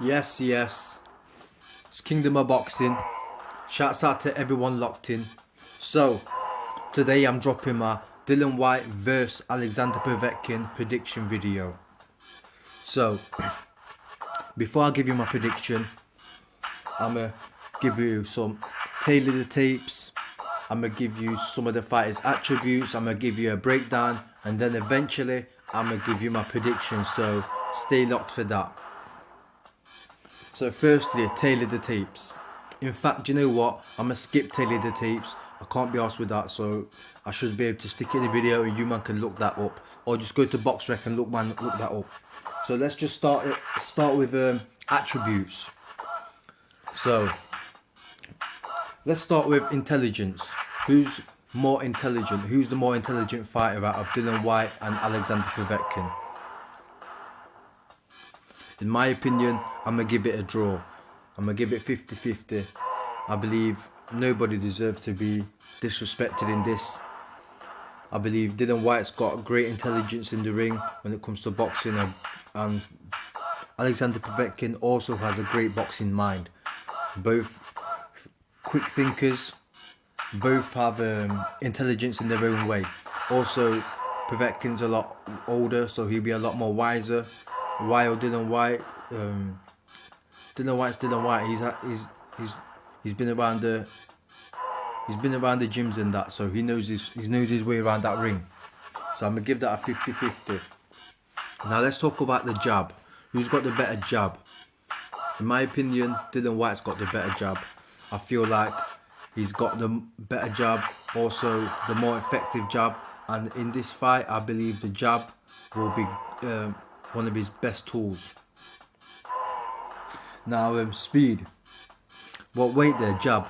Yes, it's Kingdom of Boxing. Shouts out to everyone locked in. So, today I'm dropping my Dillan Whyte vs Alexander Povetkin prediction video. So, before I give you my prediction, I'm going to give you some tail of the tapes. I'm going to give you some of the fighters' attributes. I'm going to give you a breakdown. And then eventually, I'm going to give you my prediction. So, stay locked for that. So firstly, tail of the tapes. In fact, do you know what? I'm going to skip tail of the tapes. I can't be arsed with that, so I should be able to stick it in the video and you man can look that up. Or just go to BoxRec and look that up. So let's just start with attributes. So let's start with intelligence. Who's more intelligent? Who's the more intelligent fighter out of Dillan Whyte and Alexander Povetkin? In my opinion, I'm going to give it a draw. I'm going to give it 50-50. I believe nobody deserves to be disrespected in this. I believe Dillan Whyte's got great intelligence in the ring when it comes to boxing, and Alexander Povetkin also has a great boxing mind. Both quick thinkers, both have intelligence in their own way. Also, Povetkin's a lot older, so he'll be a lot more wiser. While Dillan Whyte's Dillan Whyte. He's been around the gyms and that, so he knows his way around that ring. So I'm gonna give that a 50-50. Now let's talk about the jab. Who's got the better jab? In my opinion, Dillan Whyte's got the better jab. I feel like he's got the better jab, also the more effective jab. And in this fight, I believe the jab will be one of his best tools. Now, speed. What weight there? Jab.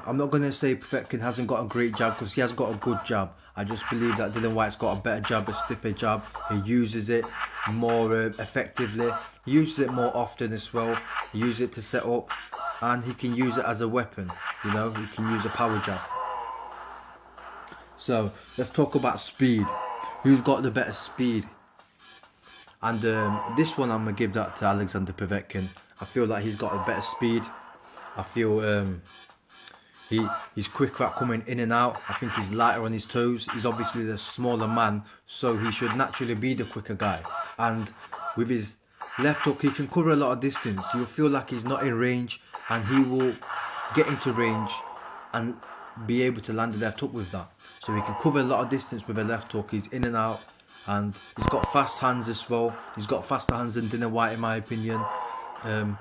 I'm not going to say Povetkin hasn't got a great jab, because he has got a good jab. I just believe that Dillan Whyte's got a better jab, a stiffer jab. He uses it more effectively. He uses it more often as well. He uses it to set up, and he can use it as a weapon. You know, he can use a power jab. So let's talk about speed. Who's got the better speed? And this one I'm going to give that to Alexander Povetkin. I feel like he's got a better speed. I feel he's quicker at coming in and out. I think he's lighter on his toes. He's obviously the smaller man, so he should naturally be the quicker guy. And with his left hook, he can cover a lot of distance. You'll feel like he's not in range, and he will get into range and be able to land the left hook with that. So he can cover a lot of distance with a left hook. He's in and out. And he's got fast hands as well. He's got faster hands than Dillan Whyte, in my opinion. And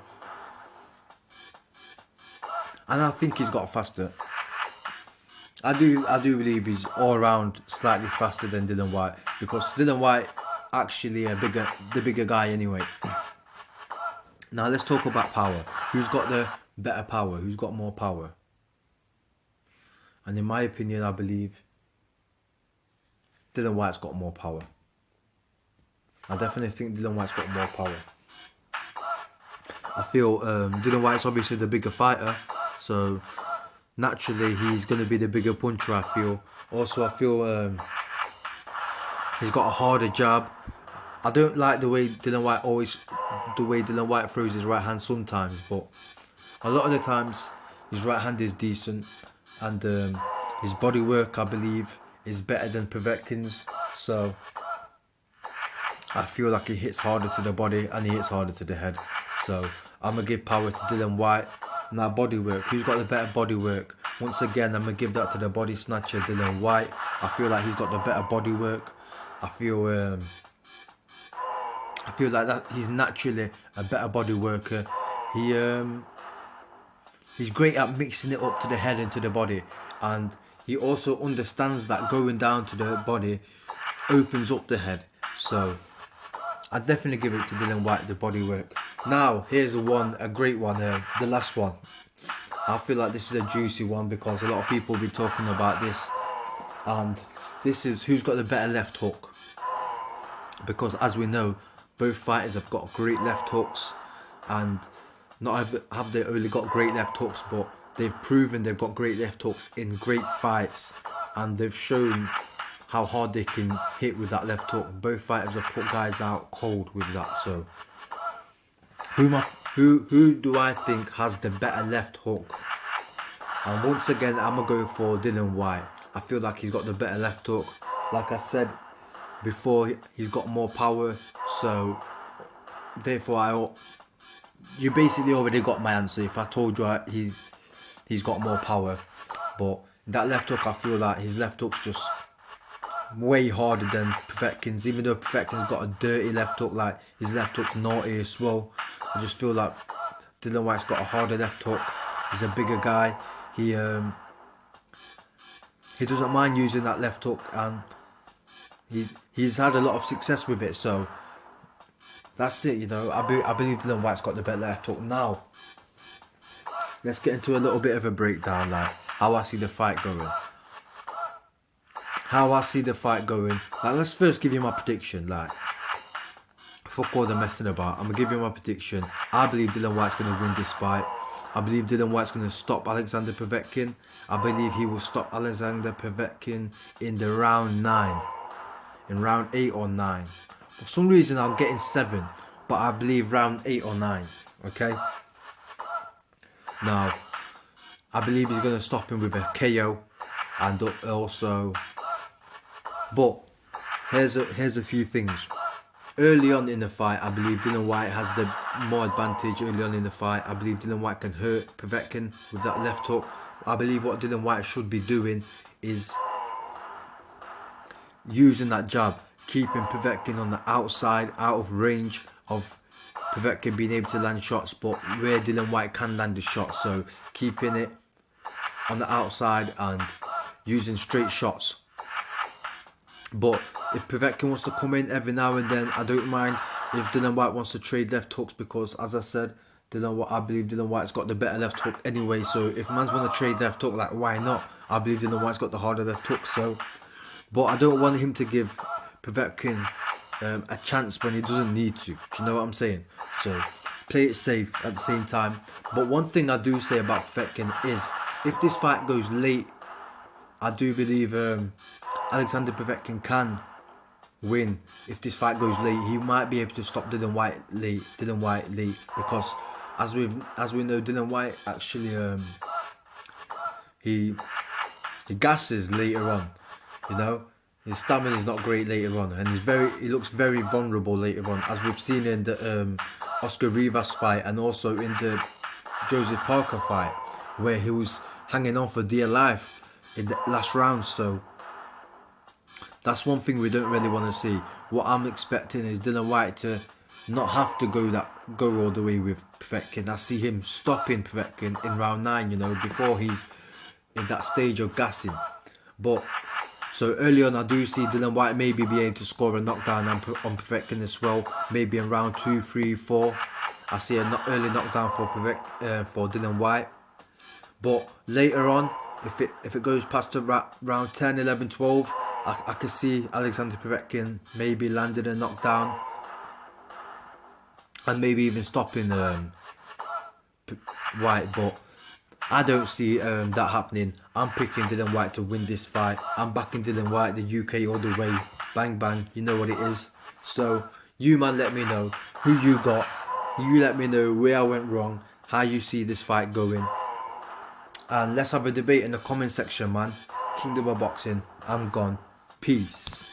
I think he's got faster. I do believe he's all around slightly faster than Dillan Whyte, because Dillan Whyte actually the bigger guy anyway. Now let's talk about power. Who's got the better power? Who's got more power? And in my opinion, I believe Dillan Whyte's got more power. I definitely think Dillan Whyte's got more power. I feel Dillan Whyte's obviously the bigger fighter, so naturally he's going to be the bigger puncher, I feel. Also, I feel he's got a harder jab. I don't like the way Dillan Whyte throws his right hand sometimes, but a lot of the times his right hand is decent, and his body work, I believe, is better than Povetkin's. So I feel like he hits harder to the body and he hits harder to the head. So I'm going to give power to Dillan Whyte. Now body work. Who's got the better body work? Once again, I'm going to give that to the body snatcher, Dillan Whyte. I feel like he's got the better body work. I feel like that he's naturally a better body worker. He's great at mixing it up to the head and to the body. And he also understands that going down to the body opens up the head. So I'd definitely give it to Dillan Whyte, the body work. Now, here's a great one, the last one. I feel like this is a juicy one, because a lot of people will be talking about this. And this is who's got the better left hook. Because as we know, both fighters have got great left hooks. And not have they only got great left hooks, but they've proven they've got great left hooks in great fights. And they've shown how hard they can hit with that left hook. Both fighters have put guys out cold with that. So Who do I think has the better left hook? And once again, I'm gonna go for Dillan Whyte. I feel like he's got the better left hook. Like I said before, he's got more power. So therefore, you basically already got my answer. If I told you he's got more power, but that left hook, I feel like his left hook's just way harder than Povetkin's. Even though Povetkin's got a dirty left hook, like his left hook's naughty as well. I just feel like Dillan Whyte's got a harder left hook. He's a bigger guy. He doesn't mind using that left hook, and he's had a lot of success with it. So that's it, you know. I believe Dillan Whyte's got the better left hook. Now let's get into a little bit of a breakdown, like how I see the fight going. Like, let's first give you my prediction. Like, fuck all the messing about. I'm gonna give you my prediction. I believe Dillan Whyte's gonna win this fight. I believe Dillan Whyte's gonna stop Alexander Povetkin. I believe he will stop Alexander Povetkin in the round 9, in round 8 or 9. For some reason, I'm getting 7, but I believe round 8 or 9. Okay. Now, I believe he's gonna stop him with a KO, and also. But here's a few things. Early on in the fight, I believe Dillan Whyte has the more advantage early on in the fight. I believe Dillan Whyte can hurt Povetkin with that left hook. I believe what Dillan Whyte should be doing is using that jab, keeping Povetkin on the outside, out of range of Povetkin being able to land shots, but where Dillan Whyte can land the shot. So keeping it on the outside and using straight shots. But if Povetkin wants to come in every now and then, I don't mind if Dillan Whyte wants to trade left hooks, because as I said, I believe Dillan Whyte's got the better left hook anyway. So if man's want to trade left hook, like, why not? I believe Dillan Whyte's got the harder left hook. So, but I don't want him to give Povetkin a chance when he doesn't need to. Do you know what I'm saying? So play it safe at the same time. But one thing I do say about Povetkin is, if this fight goes late, I do believe Alexander Povetkin can win. If this fight goes late, he might be able to stop Dillan Whyte late. Because as we know, Dillan Whyte actually he gasses later on. You know, his stamina is not great later on, and he looks very vulnerable later on, as we've seen in the Oscar Rivas fight, and also in the Joseph Parker fight, where he was hanging on for dear life in the last round. So that's one thing we don't really want to see. What I'm expecting is Dillan Whyte to not have to go all the way with Povetkin. I see him stopping Povetkin in round 9, you know, before he's in that stage of gassing. But so early on, I do see Dillan Whyte maybe be able to score a knockdown on Povetkin as well. Maybe in round 2, 3, 4, I see an early knockdown for Dillan Whyte. But later on, if it goes past the round 10, 11, 12, I could see Alexander Povetkin maybe landing a knockdown and maybe even stopping Whyte. But I don't see that happening. I'm picking Dillan Whyte to win this fight. I'm backing Dillan Whyte, the UK all the way. Bang bang, you know what it is. So you man, let me know who you got. You let me know where I went wrong, how you see this fight going. And let's have a debate in the comment section, man. Kingdom of Boxing, I'm gone. Peace.